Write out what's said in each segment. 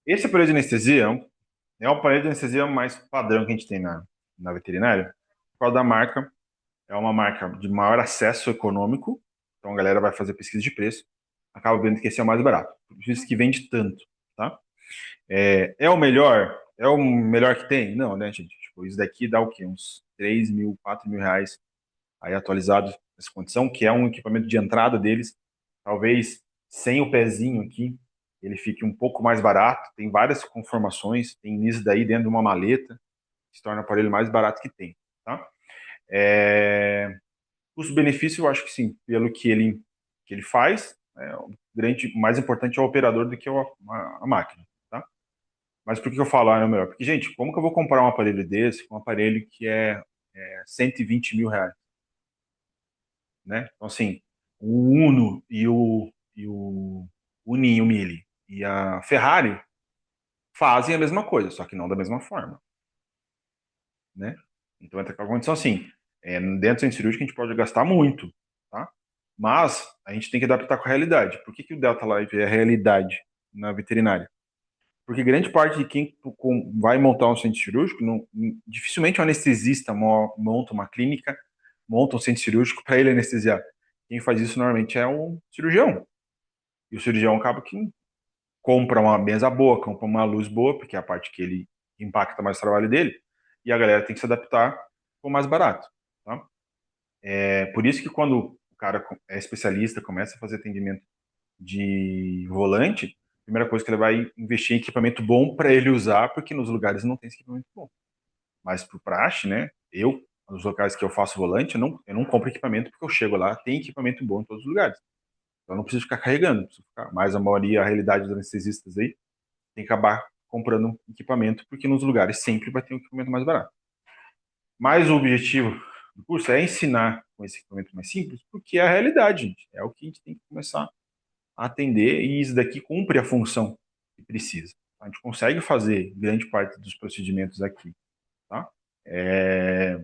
Esse aparelho de anestesia é o aparelho de anestesia mais padrão que a gente tem na veterinária. Por causa da marca, é uma marca de maior acesso econômico, então a galera vai fazer pesquisa de preço, acaba vendo que esse é o mais barato, por isso que vende tanto, tá? É o melhor que tem? Não, né, gente? Tipo, isso daqui dá o quê? Uns 3 mil, 4 mil reais aí atualizado nessa condição, que é um equipamento de entrada deles, talvez sem o pezinho aqui, ele fique um pouco mais barato, tem várias conformações, tem isso daí dentro de uma maleta, que se torna o aparelho mais barato que tem, tá? É... Custo-benefício, eu acho que sim, pelo que ele faz, o grande, mais importante é o operador do que a máquina, tá? Mas por que eu falo, é o melhor? Porque, gente, como que eu vou comprar um aparelho desse, um aparelho que é 120 mil reais, né? Então, assim, o Uno e o Uni e o Mille e a Ferrari fazem a mesma coisa, só que não da mesma forma, né? Então, entra aquela condição assim, dentro do centro cirúrgico a gente pode gastar muito, tá? Mas a gente tem que adaptar com a realidade. Por que que o Delta Life é a realidade na veterinária? Porque grande parte de quem vai montar um centro cirúrgico, dificilmente um anestesista monta uma clínica, monta um centro cirúrgico para ele anestesiar. Quem faz isso normalmente é um cirurgião. E o cirurgião acaba que compra uma mesa boa, compra uma luz boa, porque é a parte que ele impacta mais o trabalho dele, e a galera tem que se adaptar com o mais barato. Tá? É por isso que quando o cara é especialista, começa a fazer atendimento de volante, a primeira coisa que ele vai investir em equipamento bom para ele usar, porque nos lugares não tem esse equipamento bom. Mas pro praxe, né? Nos locais que eu faço volante, eu não compro equipamento porque eu chego lá, tem equipamento bom em todos os lugares. Então eu não preciso ficar carregando, preciso ficar. Mas a maioria, a realidade dos anestesistas aí, tem que acabar comprando um equipamento, porque nos lugares sempre vai ter um equipamento mais barato. Mas o objetivo do curso é ensinar com esse equipamento mais simples, porque é a realidade, gente. É o que a gente tem que começar a atender, e isso daqui cumpre a função que precisa. A gente consegue fazer grande parte dos procedimentos aqui, tá? É...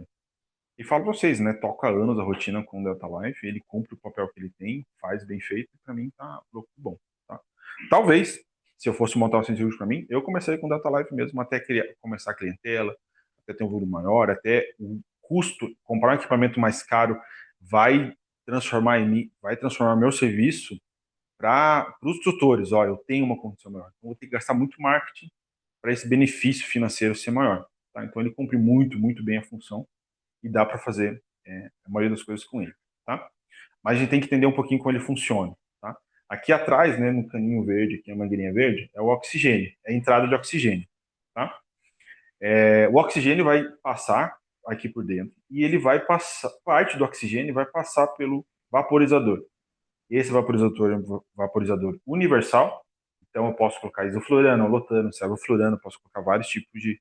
E falo para vocês, né? Toca há anos a rotina com o Delta Life, ele cumpre o papel que ele tem, faz bem feito, e para mim tá louco bom, tá? Talvez, se eu fosse montar um centro cirúrgico para mim, eu começaria com o Delta Life mesmo, até começar a clientela, até ter um volume maior, até o custo, comprar um equipamento mais caro vai vai transformar meu serviço para os tutores. Ó, eu tenho uma condição maior, então vou ter que gastar muito marketing para esse benefício financeiro ser maior. Tá? Então ele cumpre muito, muito bem a função e dá para fazer a maioria das coisas com ele. Tá? Mas a gente tem que entender um pouquinho como ele funciona. Tá? Aqui atrás, né, no caninho verde, aqui a mangueirinha verde, é o oxigênio, é a entrada de oxigênio. Tá? O oxigênio vai passar aqui por dentro e ele vai passar, parte do oxigênio vai passar pelo vaporizador. Esse vaporizador é um vaporizador universal, então eu posso colocar isoflurano, olotano, sevoflurano, posso colocar vários tipos de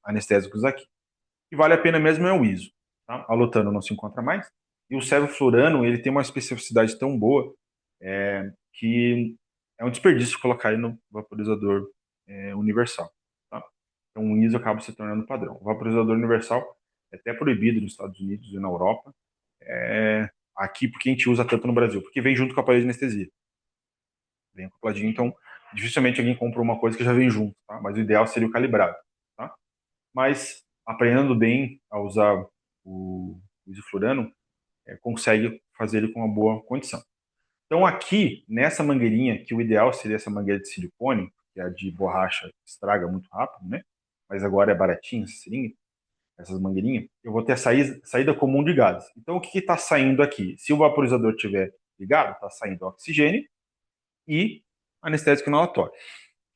anestésicos aqui. E vale a pena mesmo é o ISO. Tá? A olotano não se encontra mais. E o sevoflurano, ele tem uma especificidade tão boa que é um desperdício colocar ele no vaporizador universal. Tá? Então o ISO acaba se tornando padrão. O vaporizador universal é até proibido nos Estados Unidos e na Europa. Aqui, porque a gente usa tanto no Brasil? Porque vem junto com a aparelho de anestesia. Vem acopladinho, então dificilmente alguém compra uma coisa que já vem junto, tá? Mas o ideal seria o calibrado, tá? Mas aprendendo bem a usar o isoflurano, consegue fazer ele com uma boa condição. Então aqui, nessa mangueirinha, que o ideal seria essa mangueira de silicone, que é a de borracha estraga muito rápido, né? Mas agora é baratinho essa seringa, essas mangueirinhas, eu vou ter a saída comum de gases. Então o que está saindo aqui? Se o vaporizador estiver ligado, está saindo oxigênio e anestésico inalatório,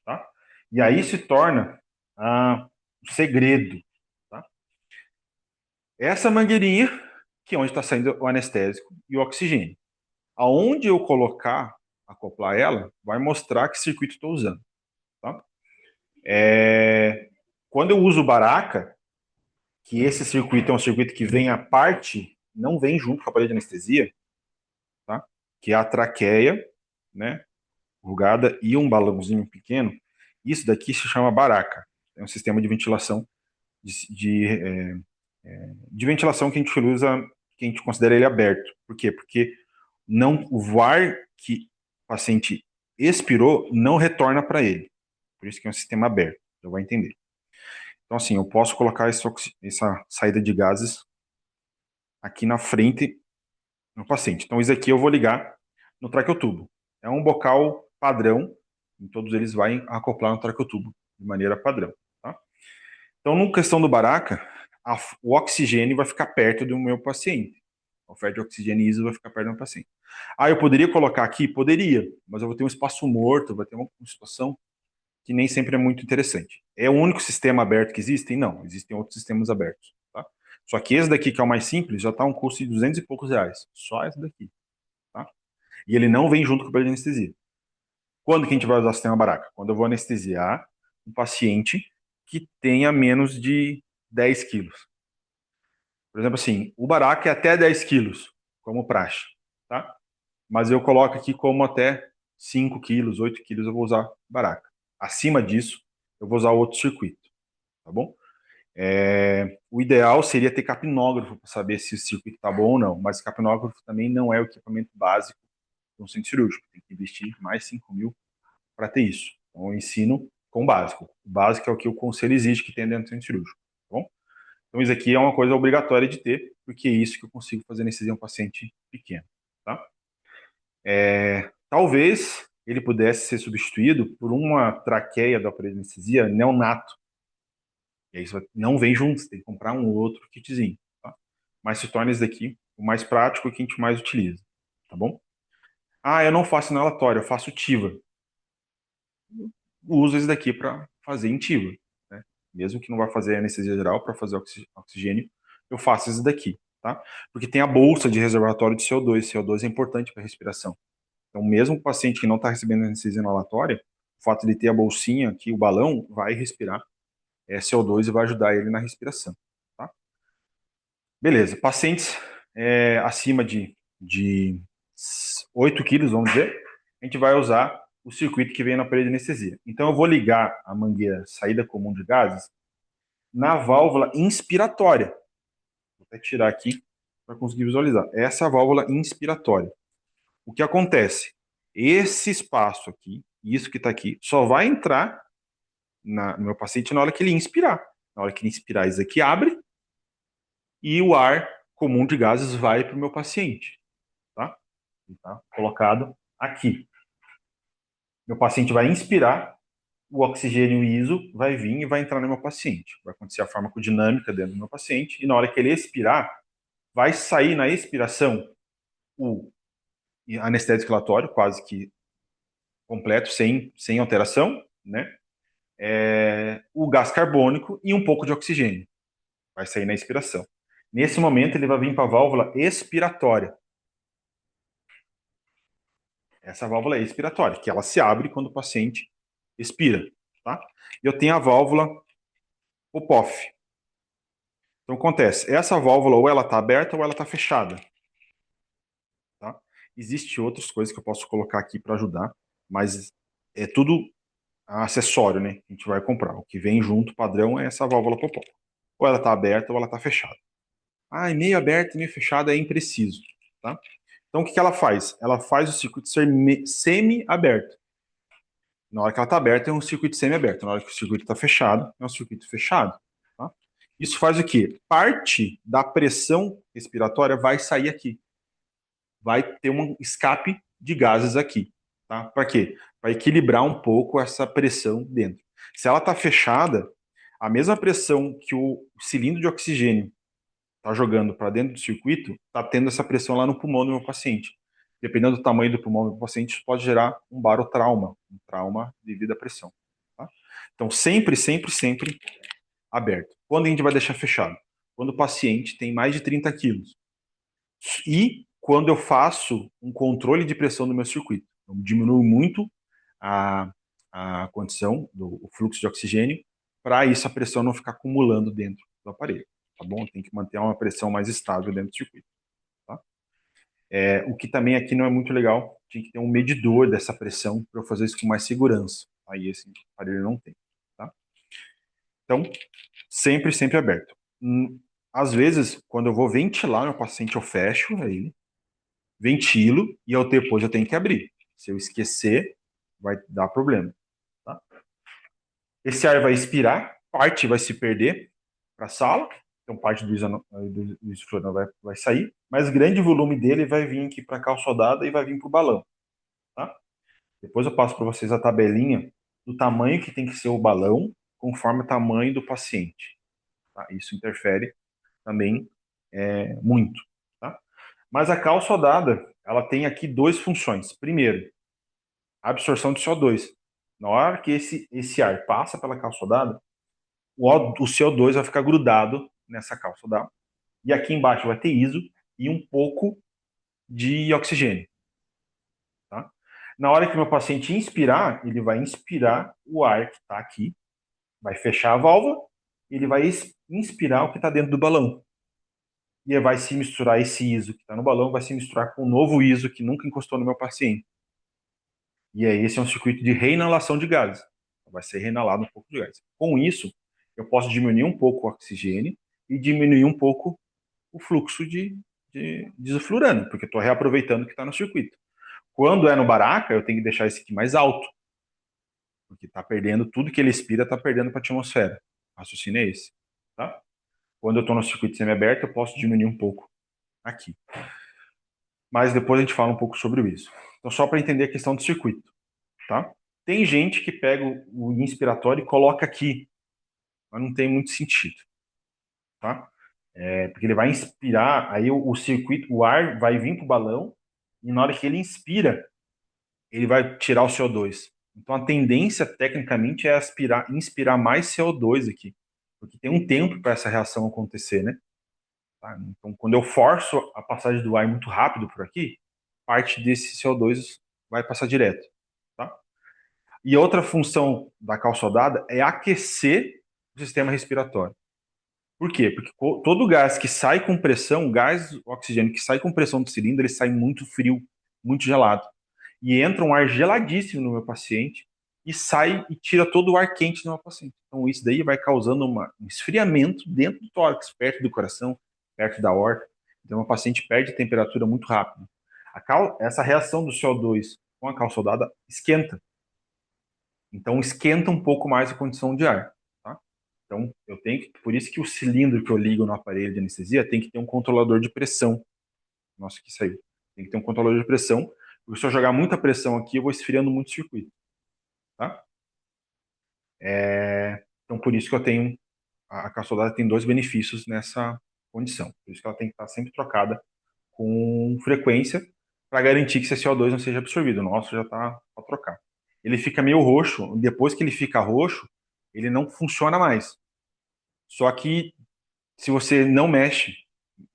tá? E aí se torna o segredo, tá? Essa mangueirinha, que é onde está saindo o anestésico e o oxigênio. Aonde eu colocar, acoplar ela, vai mostrar que circuito estou usando, tá? Quando eu uso baraca, que esse circuito é um circuito que vem à parte, não vem junto com a parede de anestesia, tá? Que é a traqueia, né? Rugada e um balãozinho pequeno. Isso daqui se chama baraca. É um sistema de ventilação de, de, é, de ventilação que a gente usa, que a gente considera ele aberto. Por quê? Porque não, o ar que o paciente expirou não retorna para ele. Por isso que é um sistema aberto, já vai entender. Então, assim, eu posso colocar essa saída de gases aqui na frente do paciente. Então, isso aqui eu vou ligar no traqueotubo. É um bocal padrão, e todos eles vai acoplar no traqueotubo, de maneira padrão. Tá? Então, no questão do Baraca, o oxigênio vai ficar perto do meu paciente. A oferta de oxigênio ISO vai ficar perto do meu paciente. Ah, eu poderia colocar aqui? Poderia, mas eu vou ter um espaço morto, vai ter uma situação que nem sempre é muito interessante. É o único sistema aberto que existe? Não, existem outros sistemas abertos. Tá? Só que esse daqui, que é o mais simples, já está um custo de 200 e poucos reais. Só esse daqui. Tá? E ele não vem junto com o aparelho de anestesia. Quando que a gente vai usar o sistema Baraca? Quando eu vou anestesiar um paciente que tenha menos de 10 quilos. Por exemplo, assim, o Baraca é até 10 quilos, como praxe. Tá? Mas eu coloco aqui como até 5 quilos, 8 quilos eu vou usar Baraca. Acima disso, eu vou usar outro circuito. Tá bom? O ideal seria ter capnógrafo para saber se o circuito está bom ou não, mas capnógrafo também não é o equipamento básico de um centro cirúrgico. Tem que investir mais 5 mil para ter isso. Então, eu ensino com o básico. O básico é o que o conselho exige que tenha dentro do centro cirúrgico. Tá bom? Então, isso aqui é uma coisa obrigatória de ter, porque é isso que eu consigo fazer anestesia em um paciente pequeno. Tá? Talvez ele pudesse ser substituído por uma traqueia do aparelho de anestesia neonato. E aí você não vem junto, você tem que comprar um outro kitzinho. Tá? Mas se torna esse daqui o mais prático e que a gente mais utiliza. Tá bom? Ah, eu não faço inalatório, eu faço TIVA. Uso esse daqui para fazer em TIVA. Né? Mesmo que não vá fazer anestesia geral, para fazer oxigênio, eu faço esse daqui. Tá? Porque tem a bolsa de reservatório de CO2. CO2 é importante para a respiração. Então, mesmo o paciente que não está recebendo anestesia inalatória, o fato de ter a bolsinha aqui, o balão, vai respirar CO2 e vai ajudar ele na respiração. Tá? Beleza. Pacientes acima de 8 quilos, vamos dizer, a gente vai usar o circuito que vem na parede de anestesia. Então, eu vou ligar a mangueira saída comum de gases na válvula inspiratória. Vou até tirar aqui para conseguir visualizar. Essa é a válvula inspiratória. O que acontece? Esse espaço aqui, isso que está aqui, só vai entrar no meu paciente na hora que ele inspirar. Na hora que ele inspirar, isso aqui abre e o ar comum de gases vai para o meu paciente. Tá? Tá colocado aqui. Meu paciente vai inspirar, o oxigênio ISO vai vir e vai entrar no meu paciente. Vai acontecer a farmacodinâmica dentro do meu paciente e na hora que ele expirar, vai sair na expiração o anestésico relatório, quase que completo, sem alteração, né? O gás carbônico e um pouco de oxigênio. Vai sair na expiração. Nesse momento, ele vai vir para a válvula expiratória. Essa válvula é expiratória, que ela se abre quando o paciente expira. Tá? Eu tenho a válvula Popoff. Então, acontece, essa válvula ou ela está aberta ou ela está fechada. Tá? Existem outras coisas que eu posso colocar aqui para ajudar, mas é tudo acessório, né? A gente vai comprar. O que vem junto, padrão, é essa válvula Popoff. Ou ela está aberta ou ela está fechada. Ah, meio aberto e meio fechado é impreciso. Tá? Então, o que ela faz? Ela faz o circuito ser semi-aberto. Na hora que ela está aberta, é um circuito semi-aberto. Na hora que o circuito está fechado, é um circuito fechado. Tá? Isso faz o quê? Parte da pressão respiratória vai sair aqui. Vai ter um escape de gases aqui. Tá? Para quê? Para equilibrar um pouco essa pressão dentro. Se ela está fechada, a mesma pressão que o cilindro de oxigênio está jogando para dentro do circuito, está tendo essa pressão lá no pulmão do meu paciente. Dependendo do tamanho do pulmão do paciente, isso pode gerar um barotrauma, um trauma devido à pressão. Tá? Então, sempre, sempre, sempre aberto. Quando a gente vai deixar fechado? Quando o paciente tem mais de 30 quilos. E quando eu faço um controle de pressão do meu circuito. Eu diminuo muito a condição do fluxo de oxigênio para isso a pressão não ficar acumulando dentro do aparelho. Tá bom? Tem que manter uma pressão mais estável dentro do circuito. Tá? O que também aqui não é muito legal, tinha que ter um medidor dessa pressão para eu fazer isso com mais segurança. Aí esse aparelho não tem. Tá? Então, sempre, sempre aberto. Às vezes, quando eu vou ventilar meu paciente, eu fecho ele, ventilo e depois eu tenho que abrir. Se eu esquecer, vai dar problema. Tá? Esse ar vai expirar, parte vai se perder para a sala, então parte do isoflurano vai sair, mas grande volume dele vai vir aqui para a calçodada e vai vir para o balão, tá? Depois eu passo para vocês a tabelinha do tamanho que tem que ser o balão conforme o tamanho do paciente, tá? Isso interfere também muito, tá? Mas a calçodada, ela tem aqui duas funções. Primeiro, a absorção de CO2. Na hora que esse ar passa pela calçodada, o CO2 vai ficar grudado nessa calçodada. E aqui embaixo vai ter ISO e um pouco de oxigênio. Tá? Na hora que o meu paciente inspirar, ele vai inspirar o ar que está aqui, vai fechar a válvula, ele vai inspirar o que está dentro do balão. E vai se misturar esse ISO que está no balão, vai se misturar com o novo ISO que nunca encostou no meu paciente. E aí esse é um circuito de reinalação de gases. Vai ser reinalado um pouco de gás. Com isso, eu posso diminuir um pouco o oxigênio e diminuir um pouco o fluxo de isoflurano, porque estou reaproveitando o que está no circuito. Quando é no baraca, eu tenho que deixar esse aqui mais alto, porque está perdendo tudo que ele expira, está perdendo para a atmosfera. O raciocínio é esse. Tá? Quando eu estou no circuito semiaberto, eu posso diminuir um pouco aqui. Mas depois a gente fala um pouco sobre isso. Então, só para entender a questão do circuito. Tá? Tem gente que pega o inspiratório e coloca aqui, mas não tem muito sentido. Tá? Porque ele vai inspirar, aí o circuito, o ar vai vir para o balão, e na hora que ele inspira, ele vai tirar o CO2. Então a tendência, tecnicamente, é inspirar mais CO2 aqui, porque tem um tempo para essa reação acontecer, né? Tá? Então, quando eu forço a passagem do ar muito rápido por aqui, parte desse CO2 vai passar direto. Tá? E outra função da calçodada é aquecer o sistema respiratório. Por quê? Porque todo gás que sai com pressão, o gás o oxigênio que sai com pressão do cilindro, ele sai muito frio, muito gelado. E entra um ar geladíssimo no meu paciente e sai e tira todo o ar quente do meu paciente. Então isso daí vai causando um esfriamento dentro do tórax, perto do coração, perto da aorta. Então o paciente perde temperatura muito rápido. Essa reação do CO2 com a calçodada esquenta. Então esquenta um pouco mais a condição de ar. Tá? Então eu tenho que, por isso que o cilindro que eu ligo no aparelho de anestesia tem que ter um controlador de pressão. Nossa, que saiu. Tem que ter um controlador de pressão, porque se eu jogar muita pressão aqui, eu vou esfriando muito o circuito. Tá? Então por isso que eu tenho a calçodada tem dois benefícios nessa condição. Por isso que ela tem que estar sempre trocada com frequência para garantir que esse CO2 não seja absorvido. O nosso já está para trocar. Ele fica meio roxo. Depois que ele fica roxo, ele não funciona mais. Só que se você não mexe,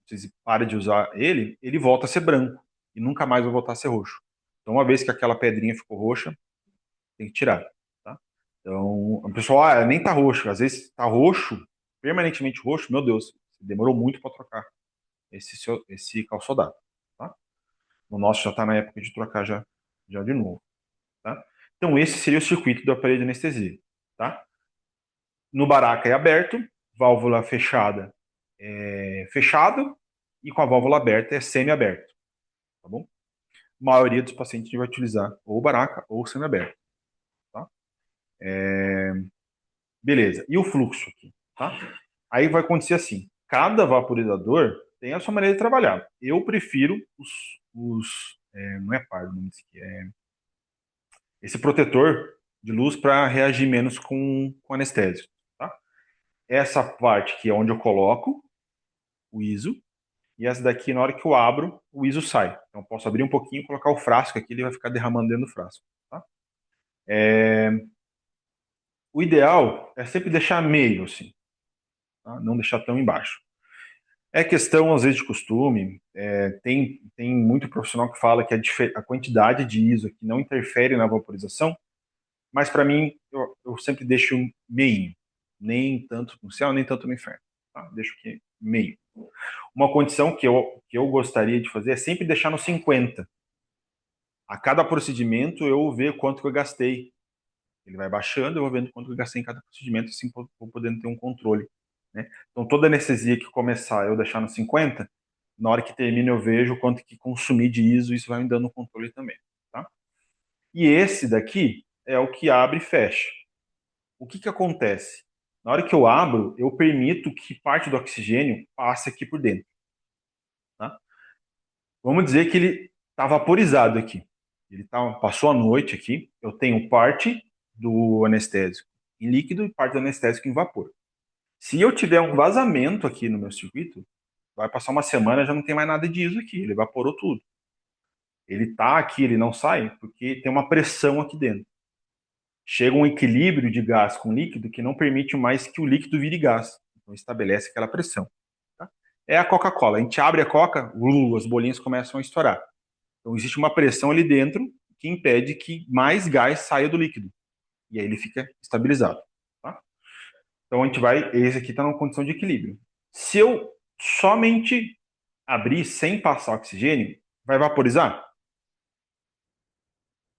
você para de usar ele, ele volta a ser branco e nunca mais vai voltar a ser roxo. Então, uma vez que aquela pedrinha ficou roxa, tem que tirar, tá? Então, o pessoal, nem tá roxo. Às vezes tá roxo, permanentemente roxo, meu Deus, demorou muito para trocar esse calçodato, tá? O nosso já está na época de trocar já de novo, tá? Então, esse seria o circuito do aparelho de anestesia, tá? No baraca é aberto, válvula fechada é fechado e com a válvula aberta é semi-aberto, tá bom? A maioria dos pacientes vai utilizar ou baraca ou semi-aberto, tá? Beleza. E o fluxo aqui, tá? Aí vai acontecer assim, cada vaporizador tem a sua maneira de trabalhar. Eu prefiro não é par, não é esse protetor de luz para reagir menos com anestésio, tá? Essa parte aqui é onde eu coloco o ISO, e essa daqui, na hora que eu abro, o ISO sai. Então, eu posso abrir um pouquinho e colocar o frasco aqui, ele vai ficar derramando dentro do frasco. Tá? O ideal é sempre deixar meio, assim, tá? Não deixar tão embaixo. É questão, às vezes, de costume. Tem muito profissional que fala que a quantidade de ISO aqui não interfere na vaporização, mas para mim, eu sempre deixo meio. Nem tanto no céu, nem tanto no inferno. Tá? Deixo aqui meio. Uma condição que eu gostaria de fazer é sempre deixar no 50. A cada procedimento eu ver quanto que eu gastei. Ele vai baixando, eu vou vendo quanto que eu gastei em cada procedimento, assim vou podendo ter um controle. Né? Então toda anestesia que começar eu deixar no 50, na hora que termina eu vejo quanto que consumi de ISO, isso vai me dando um controle também. Tá? E esse daqui é o que abre e fecha. o que acontece? Na hora que eu abro, eu permito que parte do oxigênio passe aqui por dentro. Tá? Vamos dizer que ele está vaporizado aqui. Passou a noite aqui. Eu tenho parte do anestésico em líquido e parte do anestésico em vapor. Se eu tiver um vazamento aqui no meu circuito, vai passar uma semana, já não tem mais nada disso aqui. Ele evaporou tudo. Ele está aqui, ele não sai, porque tem uma pressão aqui dentro. Chega um equilíbrio de gás com líquido que não permite mais que o líquido vire gás. Então estabelece aquela pressão. Tá? É a Coca-Cola. A gente abre a Coca, as bolinhas começam a estourar. Então existe uma pressão ali dentro que impede que mais gás saia do líquido. E aí ele fica estabilizado. Tá? Então a gente vai. Esse aqui está numa condição de equilíbrio. Se eu somente abrir sem passar oxigênio, vai vaporizar?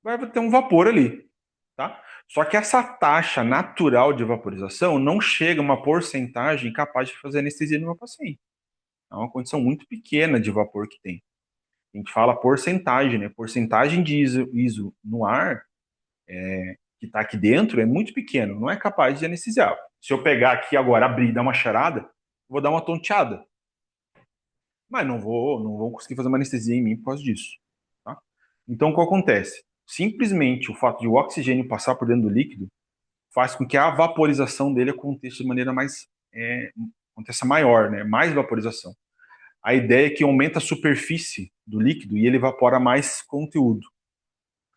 Vai ter um vapor ali. Tá? Só que essa taxa natural de vaporização não chega a uma porcentagem capaz de fazer anestesia no meu paciente. É uma condição muito pequena de vapor que tem. A gente fala porcentagem, né? Porcentagem de ISO no ar que está aqui dentro é muito pequeno, não é capaz de anestesiar. Se eu pegar aqui agora, abrir e dar uma charada, vou dar uma tonteada. Mas não vou conseguir fazer uma anestesia em mim por causa disso. Tá? Então, o que acontece? Simplesmente o fato de o oxigênio passar por dentro do líquido faz com que a vaporização dele aconteça de maneira mais aconteça maior, né? Mais vaporização. A ideia é que aumenta a superfície do líquido e ele evapora mais conteúdo.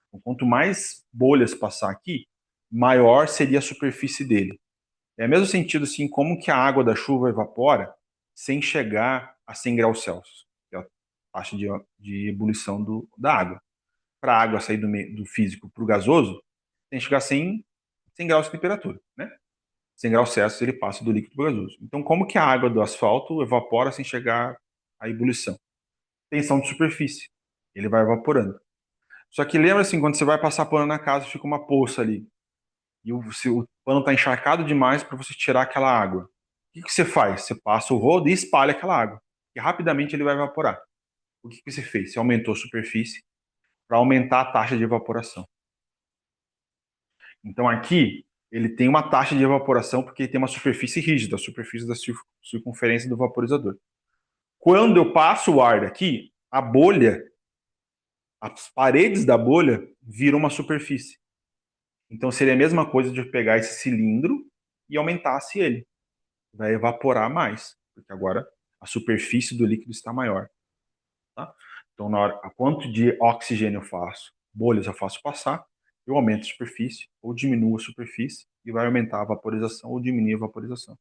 Então, quanto mais bolhas passar aqui, maior seria a superfície dele. É o mesmo sentido assim como que a água da chuva evapora sem chegar a 100 graus Celsius, que é a taxa de ebulição da água. Para a água sair do físico para o gasoso, tem que chegar a 100 graus de temperatura, né? 100 graus Celsius ele passa do líquido para o gasoso. Então, como que a água do asfalto evapora sem chegar à ebulição? Tensão de superfície. Ele vai evaporando. Só que lembra assim, quando você vai passar pano na casa, fica uma poça ali. E o pano está encharcado demais para você tirar aquela água. O que você faz? Você passa o rodo e espalha aquela água. E rapidamente ele vai evaporar. O que você fez? Você aumentou a superfície para aumentar a taxa de evaporação. Então aqui ele tem uma taxa de evaporação porque ele tem uma superfície rígida, a superfície da circunferência do vaporizador. Quando eu passo o ar daqui, a bolha, as paredes da bolha viram uma superfície. Então seria a mesma coisa de eu pegar esse cilindro e aumentasse ele. Vai evaporar mais, porque agora a superfície do líquido está maior. Tá? Então, na hora, a quanto de oxigênio eu faço, bolhas eu faço passar, eu aumento a superfície ou diminuo a superfície e vai aumentar a vaporização ou diminuir a vaporização.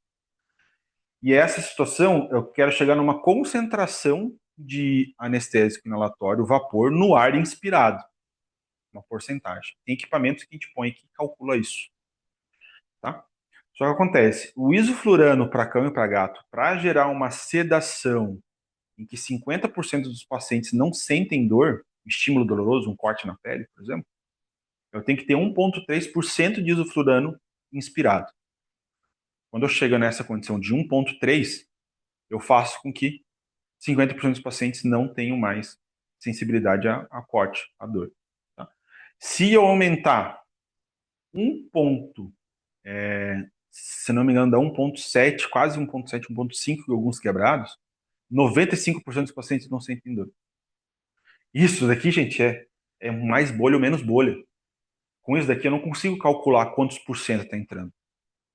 E essa situação, eu quero chegar numa concentração de anestésico inalatório, vapor, no ar inspirado. Uma porcentagem. Tem equipamentos que a gente põe que calcula isso. Tá? Só que acontece, o isoflurano para cão e para gato, para gerar uma sedação em que 50% dos pacientes não sentem dor, estímulo doloroso, um corte na pele, por exemplo, eu tenho que ter 1,3% de isoflurano inspirado. Quando eu chego nessa condição de 1,3, eu faço com que 50% dos pacientes não tenham mais sensibilidade a corte, a dor. Tá? Se eu aumentar um ponto, se não me engano, dá 1,7, quase 1,7, 1,5 em alguns quebrados, 95% dos pacientes não sentem dor. Isso daqui, gente, é mais bolha ou menos bolha. Com isso daqui, eu não consigo calcular quantos por cento está entrando.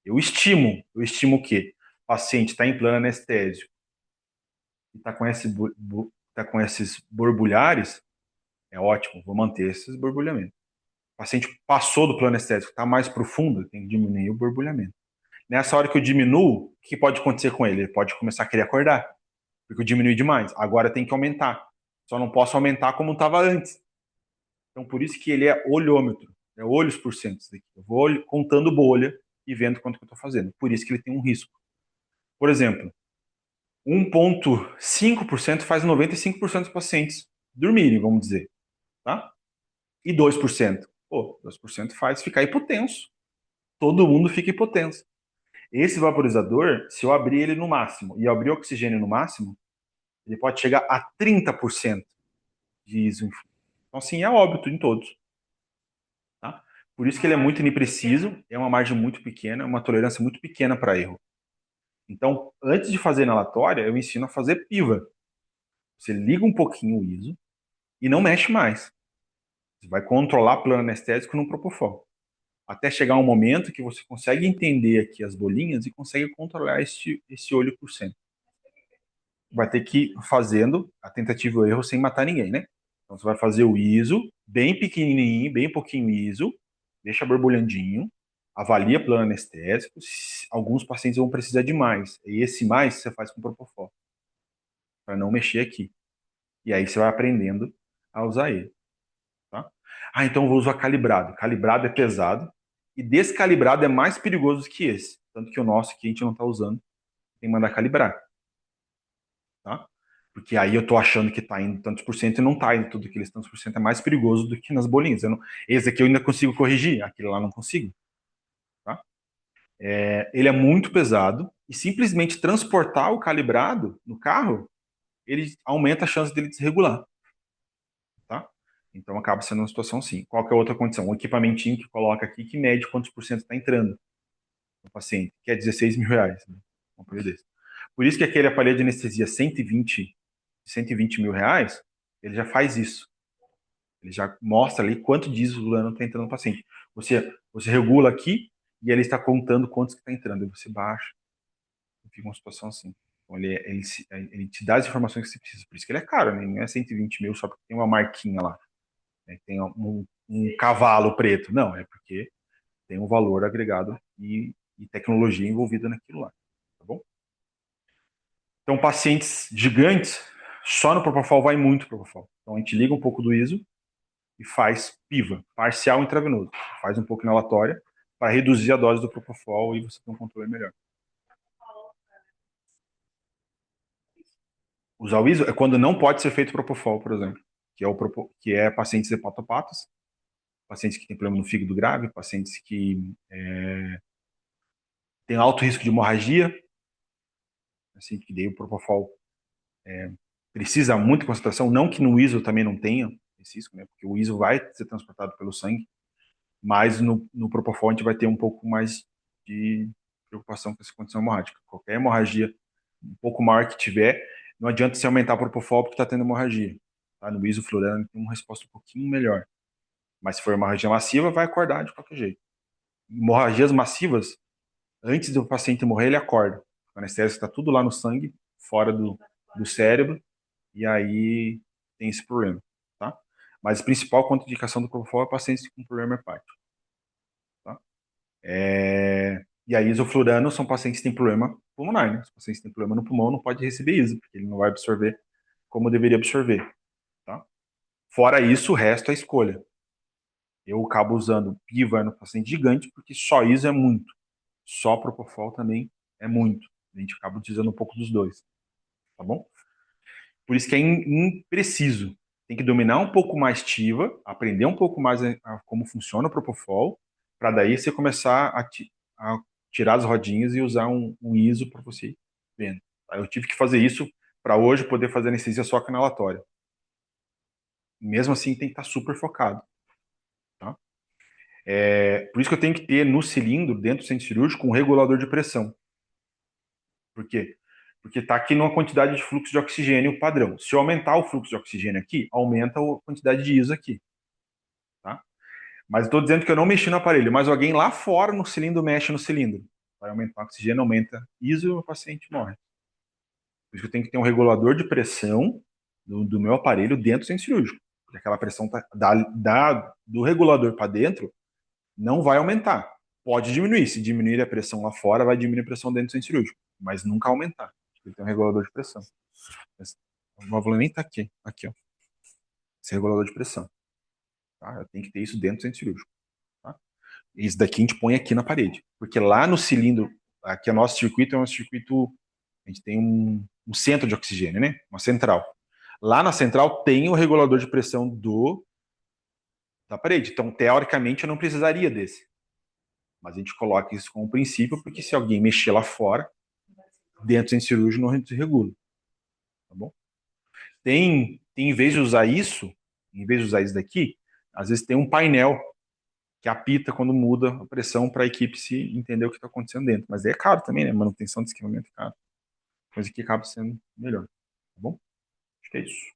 Eu estimo o quê? O paciente está em plano anestésico e está tá com esses borbulhares, é ótimo, vou manter esses borbulhamentos. O paciente passou do plano anestésico, está mais profundo, tem que diminuir o borbulhamento. Nessa hora que eu diminuo, o que pode acontecer com ele? Ele pode começar a querer acordar, porque eu diminui demais. Agora tem que aumentar. Só não posso aumentar como estava antes. Então, por isso que ele é olhômetro, é olhos por cento. Eu vou contando bolha e vendo quanto que eu estou fazendo. Por isso que ele tem um risco. Por exemplo, 1,5% faz 95% dos pacientes dormirem, vamos dizer. Tá? E 2%? Pô, 2% faz ficar hipotenso. Todo mundo fica hipotenso. Esse vaporizador, se eu abrir ele no máximo e abrir oxigênio no máximo, ele pode chegar a 30% de ISO. Então, assim, é óbito em todos. Tá? Por isso que ele é muito impreciso, é uma margem muito pequena, uma tolerância muito pequena para erro. Então, antes de fazer inalatória, eu ensino a fazer piva. Você liga um pouquinho o ISO e não mexe mais. Você vai controlar plano anestésico no Propofol. Até chegar um momento que você consegue entender aqui as bolinhas e consegue controlar esse olho por cento. Vai ter que ir fazendo a tentativa e o erro sem matar ninguém, né? Então você vai fazer o ISO, bem pequenininho, bem pouquinho ISO, deixa borbulhandinho, avalia plano anestésico. Alguns pacientes vão precisar de mais. E esse mais você faz com Propofol, para não mexer aqui. E aí você vai aprendendo a usar ele. Tá? Ah, então eu vou usar calibrado. Calibrado é pesado e descalibrado é mais perigoso que esse. Tanto que o nosso aqui a gente não está usando, tem que mandar calibrar. Tá? Porque aí eu tô achando que tá indo tantos por cento e não tá indo tudo aqueles tantos por cento. É mais perigoso do que nas bolinhas. Esse aqui eu ainda consigo corrigir, aquele lá não consigo. Tá? Ele é muito pesado e simplesmente transportar o calibrado no carro, ele aumenta a chance dele desregular. Tá? Então acaba sendo uma situação assim. Qual que é a outra condição? Um equipamentinho que coloca aqui que mede quantos por cento está entrando no paciente, que é R$ 16.000. Né? Um aparelho desse. Por isso que aquele aparelho de anestesia 120 mil reais, ele já faz isso. Ele já mostra ali quanto diz o fulano está entrando no paciente. Você regula aqui e ele está contando quantos que está entrando. E você baixa. Fica uma situação assim. Então ele te dá as informações que você precisa. Por isso que ele é caro, né? Não é 120 mil só porque tem uma marquinha lá. Né? Tem um cavalo preto. Não, é porque tem um valor agregado e tecnologia envolvida naquilo lá. Tá bom? Então, pacientes gigantes, só no Propofol vai muito Propofol. Então, a gente liga um pouco do ISO e faz PIVA, parcial intravenoso. Faz um pouco inalatória para reduzir a dose do Propofol e você ter um controle melhor. Usar o ISO é quando não pode ser feito Propofol, por exemplo, que é pacientes hepatopatas, pacientes que têm problema no fígado grave, pacientes que têm alto risco de hemorragia, assim, que daí o Propofol precisa muito concentração, não que no ISO também não tenha esse risco, né, porque o ISO vai ser transportado pelo sangue, mas no Propofol a gente vai ter um pouco mais de preocupação com essa condição hemorrágica. Qualquer hemorragia um pouco maior que tiver, não adianta você aumentar o Propofol porque está tendo hemorragia. Tá? No isoflurano tem uma resposta um pouquinho melhor. Mas se for hemorragia massiva, vai acordar de qualquer jeito. Hemorragias massivas, antes do paciente morrer, ele acorda. O anestésico está tudo lá no sangue, fora do cérebro, e aí tem esse problema. Tá? Mas a principal contraindicação do Propofol é pacientes com problema hepático. Tá? E aí, isoflurano são pacientes que têm problema pulmonar, né? Os pacientes que têm problema no pulmão não pode receber ISO, porque ele não vai absorver como deveria absorver, tá? Fora isso, o resto é escolha. Eu acabo usando PIVA no paciente gigante, porque só ISO é muito. Só Propofol também é muito. A gente acaba utilizando um pouco dos dois, tá bom? Por isso que é impreciso. Tem que dominar um pouco mais TIVA, aprender um pouco mais a como funciona o Propofol, para daí você começar a tirar as rodinhas e usar um ISO para você ir vendo. Eu tive que fazer isso para hoje poder fazer anestesia só canalatória. Mesmo assim, tem que estar super focado. Tá? Por isso que eu tenho que ter no cilindro, dentro do centro cirúrgico, um regulador de pressão. Por quê? Porque está aqui numa quantidade de fluxo de oxigênio padrão. Se eu aumentar o fluxo de oxigênio aqui, aumenta a quantidade de ISO aqui. Tá? Mas estou dizendo que eu não mexi no aparelho, mas alguém lá fora no cilindro mexe no cilindro. Vai aumentar o oxigênio, aumenta ISO e o paciente morre. Por isso que eu tenho que ter um regulador de pressão do meu aparelho dentro do centro cirúrgico. Porque aquela pressão do regulador para dentro não vai aumentar. Pode diminuir. Se diminuir a pressão lá fora, vai diminuir a pressão dentro do centro cirúrgico. Mas nunca aumentar. Ele tem um regulador de pressão. O válvula nem está aqui. Aqui, ó. Esse regulador de pressão. Tá? Eu tenho que ter isso dentro do centro cirúrgico. Tá? Isso daqui a gente põe aqui na parede. Porque lá no cilindro, aqui o nosso circuito é um circuito. A gente tem um centro de oxigênio, né? Uma central. Lá na central tem o regulador de pressão da parede. Então, teoricamente, eu não precisaria desse. Mas a gente coloca isso como princípio, porque se alguém mexer lá fora, dentro do centro cirúrgico, não desregula. Tá bom? Em vez de usar isso, em vez de usar isso daqui, às vezes tem um painel que apita quando muda a pressão para a equipe se entender o que está acontecendo dentro. Mas é caro também, né? Manutenção de esquivamento é caro. Coisa que acaba sendo melhor. Tá bom? Acho que é isso.